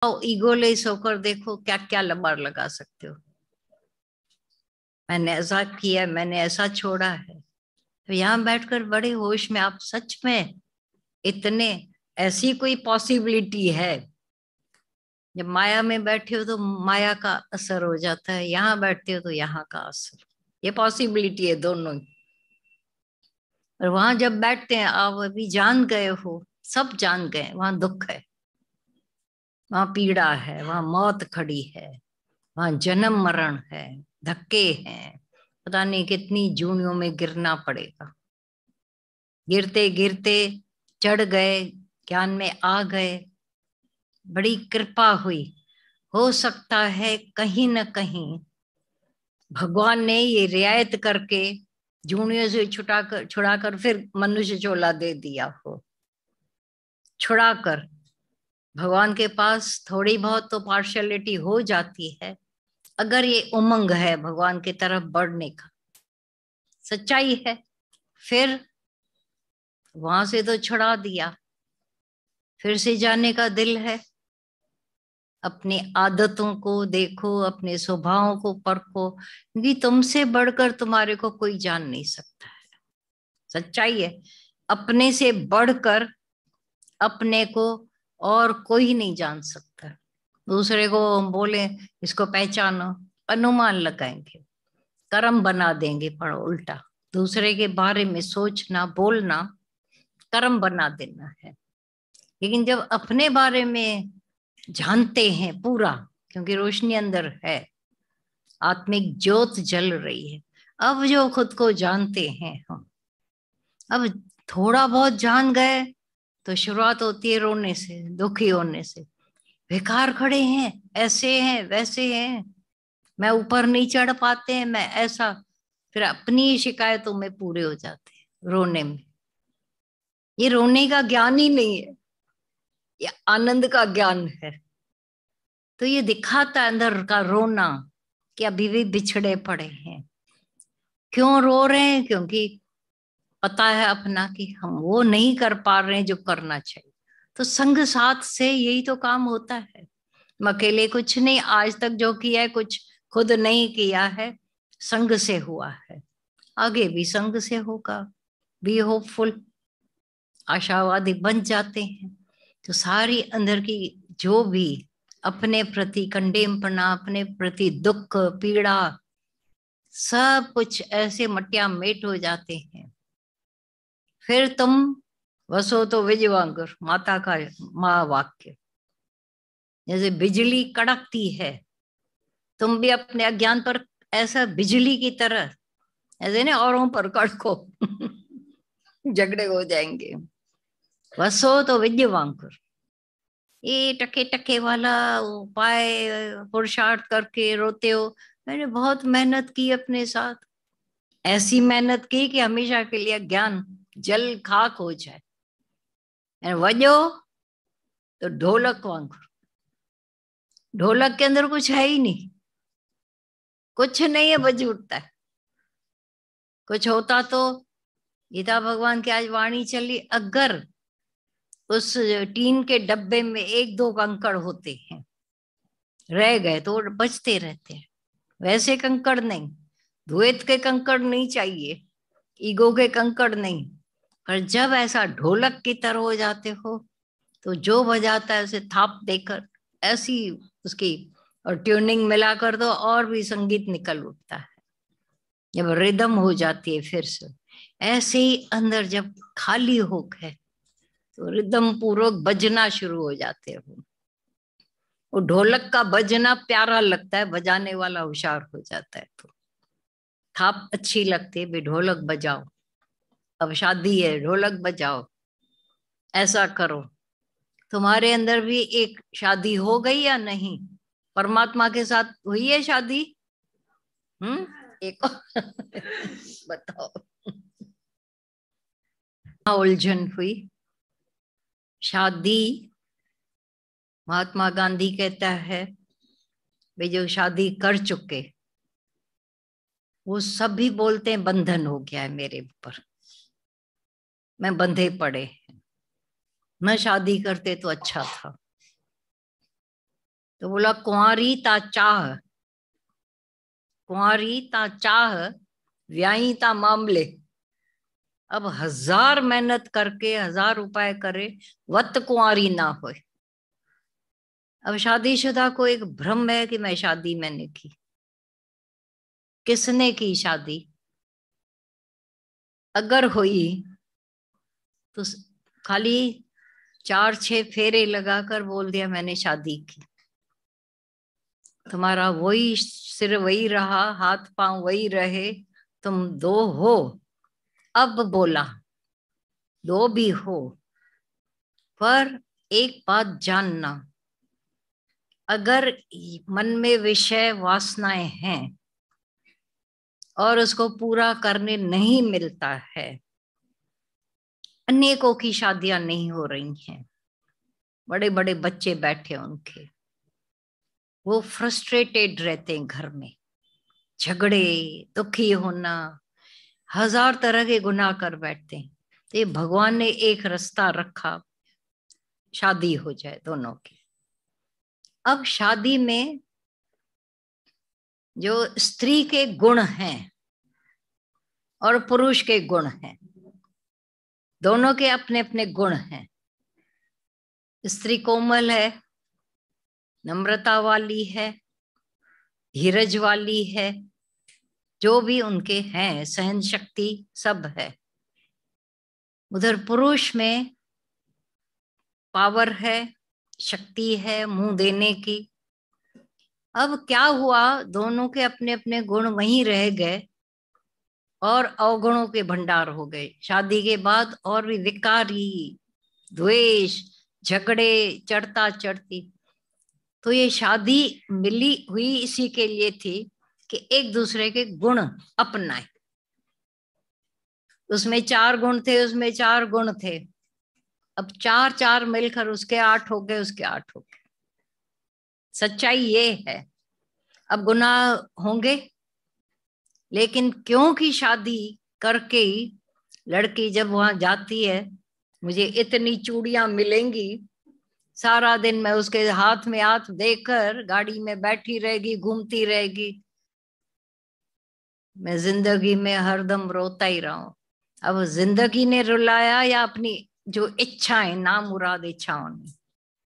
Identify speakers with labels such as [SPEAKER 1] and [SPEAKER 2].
[SPEAKER 1] Egoless होकर देखो क्या क्या लबार लगा सकते हो। मैंने ऐसा किया, मैंने ऐसा छोड़ा है। तो यहाँ बैठकर बड़े होश में आप सच में इतने, ऐसी कोई पॉसिबिलिटी है? जब माया में बैठे हो तो माया का असर हो जाता है, यहाँ बैठते हो तो यहाँ का असर। ये पॉसिबिलिटी है दोनों ही। और वहां जब बैठते हैं, आप अभी जान गए हो, सब जान गए, वहां दुख है, वहां पीड़ा है, वहां मौत खड़ी है, वहां जन्म मरण है, धक्के हैं, पता नहीं कितनी जूनियों में गिरना पड़ेगा। गिरते गिरते चढ़ गए, ज्ञान में आ गए, बड़ी कृपा हुई। हो सकता है कहीं न कहीं भगवान ने ये रियायत करके जूनियों से छुड़ाकर फिर मनुष्य चोला दे दिया हो। छुड़ाकर भगवान के पास थोड़ी बहुत तो पार्शियलिटी हो जाती है, अगर ये उमंग है भगवान की तरफ बढ़ने का, सच्चाई है। फिर वहां से तो छुड़ा दिया, फिर से जाने का दिल है। अपनी आदतों को देखो, अपने स्वभावों को परखो, क्योंकि तुमसे बढ़कर तुम्हारे को कोई जान नहीं सकता है। सच्चाई है, अपने से बढ़कर अपने को और कोई नहीं जान सकता। दूसरे को बोले इसको पहचानो, अनुमान लगाएंगे, कर्म बना देंगे, पर उल्टा दूसरे के बारे में सोचना बोलना कर्म बना देना है। लेकिन जब अपने बारे में जानते हैं पूरा, क्योंकि रोशनी अंदर है, आत्मिक ज्योत जल रही है, अब जो खुद को जानते हैं हम, अब थोड़ा बहुत जान गए तो शुरुआत होती है रोने से, दुखी होने से। बेकार खड़े हैं, ऐसे हैं वैसे हैं, मैं ऊपर नहीं चढ़ पाते हैं, मैं ऐसा। फिर अपनी ही शिकायतों में पूरे हो जाते हैं रोने में। ये रोने का ज्ञान ही नहीं है, ये आनंद का ज्ञान है। तो ये दिखाता है अंदर का रोना कि अभी भी बिछड़े पड़े हैं। क्यों रो रहे हैं? क्योंकि पता है अपना कि हम वो नहीं कर पा रहे हैं जो करना चाहिए। तो संग साथ से यही तो काम होता है। हम अकेले कुछ नहीं, आज तक जो किया है कुछ खुद नहीं किया है, संग से हुआ है, आगे भी संग से होगा। बी होपफुल, आशावादी बन जाते हैं। तो सारी अंदर की जो भी अपने प्रति कंडेमपना, अपने प्रति दुख पीड़ा, सब कुछ ऐसे मटिया मेट हो जाते हैं। फिर तुम वसो तो विजवांगर, माता का महावाक्य, जैसे बिजली कड़कती है, तुम भी अपने अज्ञान पर ऐसा बिजली की तरह ऐसे ना औरों पर कड़को झगड़े हो जाएंगे। वसो तो विजवांकुर, ये टके टके वाला उपाय पुरुषार्थ करके रोते हो। मैंने बहुत मेहनत की अपने साथ, ऐसी मेहनत की कि हमेशा के लिए ज्ञान जल खाक हो जाए। वजो तो ढोलक वांगुर, ढोलक के अंदर कुछ है ही नहीं, कुछ नहीं है, बज उठता है। कुछ होता तो गीता भगवान की आज वाणी चली, अगर उस टीन के डब्बे में एक दो कंकड़ होते हैं, रह गए तो बचते रहते हैं। वैसे कंकड़ नहीं, द्वैत के कंकड़ नहीं चाहिए, ईगो के कंकड़ नहीं। पर जब ऐसा ढोलक की तरह हो जाते हो, तो जो बजाता है उसे थाप देकर ऐसी उसकी और ट्यूनिंग मिला कर दो और भी संगीत निकल उठता है। जब रिदम हो जाती है फिर से, ऐसे ही अंदर जब खाली हो गए तो रिदम पूर्वक बजना शुरू हो जाते हो। वो ढोलक का बजना प्यारा लगता है, बजाने वाला होशियार हो जाता है। तो थाप अच्छी लगती है, भी ढोलक बजाओ, अब शादी है ढोलक बजाओ, ऐसा करो। तुम्हारे अंदर भी एक शादी हो गई या नहीं? परमात्मा के साथ हुई है शादी? एक बताओ। उलझन हुई शादी। महात्मा गांधी कहता है वे जो शादी कर चुके, वो सभी बोलते हैं बंधन हो गया है मेरे ऊपर, मैं बंधे पड़े, न शादी करते तो अच्छा था। तो बोला कुंवारी ता चाह, कुंवारी ता चाह, व्याही ता मामले। अब 1000 मेहनत करके 1000 उपाय करे, वत कुंवारी ना होए। अब शादीशुदा को एक भ्रम है कि मैं शादी मैंने की। किसने की शादी? अगर हुई तो खाली 4-6 फेरे लगाकर बोल दिया मैंने शादी की। तुम्हारा वही सिर वही रहा, हाथ पांव वही रहे, तुम दो हो। अब बोला दो भी हो, पर एक बात जानना, अगर मन में विषय वासनाएं हैं और उसको पूरा करने नहीं मिलता है, अनेकों की शादियां नहीं हो रही हैं, बड़े बड़े बच्चे बैठे उनके, वो फ्रस्ट्रेटेड रहते हैं घर में, झगड़े, दुखी होना, 1000 तरह के गुनाह कर बैठते हैं। तो ये भगवान ने एक रास्ता रखा, शादी हो जाए दोनों की। अब शादी में जो स्त्री के गुण हैं और पुरुष के गुण हैं, दोनों के अपने अपने गुण हैं। स्त्री कोमल है, नम्रता वाली है, धीरज वाली है, जो भी उनके हैं, सहन शक्ति सब है। उधर पुरुष में पावर है, शक्ति है मुंह देने की। अब क्या हुआ, दोनों के अपने अपने गुण वहीं रह गए और अवगुणों के भंडार हो गए शादी के बाद, और भी विकारी, द्वेष, झगड़े, चढ़ता चढ़ती। तो ये शादी मिली हुई इसी के लिए थी कि एक दूसरे के गुण अपनाए। उसमें 4 गुण थे, उसमें 4 गुण थे, अब 4-4 मिलकर उसके 8 हो गए, उसके 8 हो गए। सच्चाई ये है। अब गुनाह होंगे, लेकिन क्योंकि शादी करके ही लड़की जब वहां जाती है, मुझे इतनी चूड़ियां मिलेंगी, सारा दिन मैं उसके हाथ में हाथ देकर गाड़ी में बैठी रहेगी, घूमती रहेगी, मैं जिंदगी में हरदम रोता ही रहा हूं। अब जिंदगी ने रुलाया या अपनी जो इच्छाएं, नामुराद इच्छाओं ने।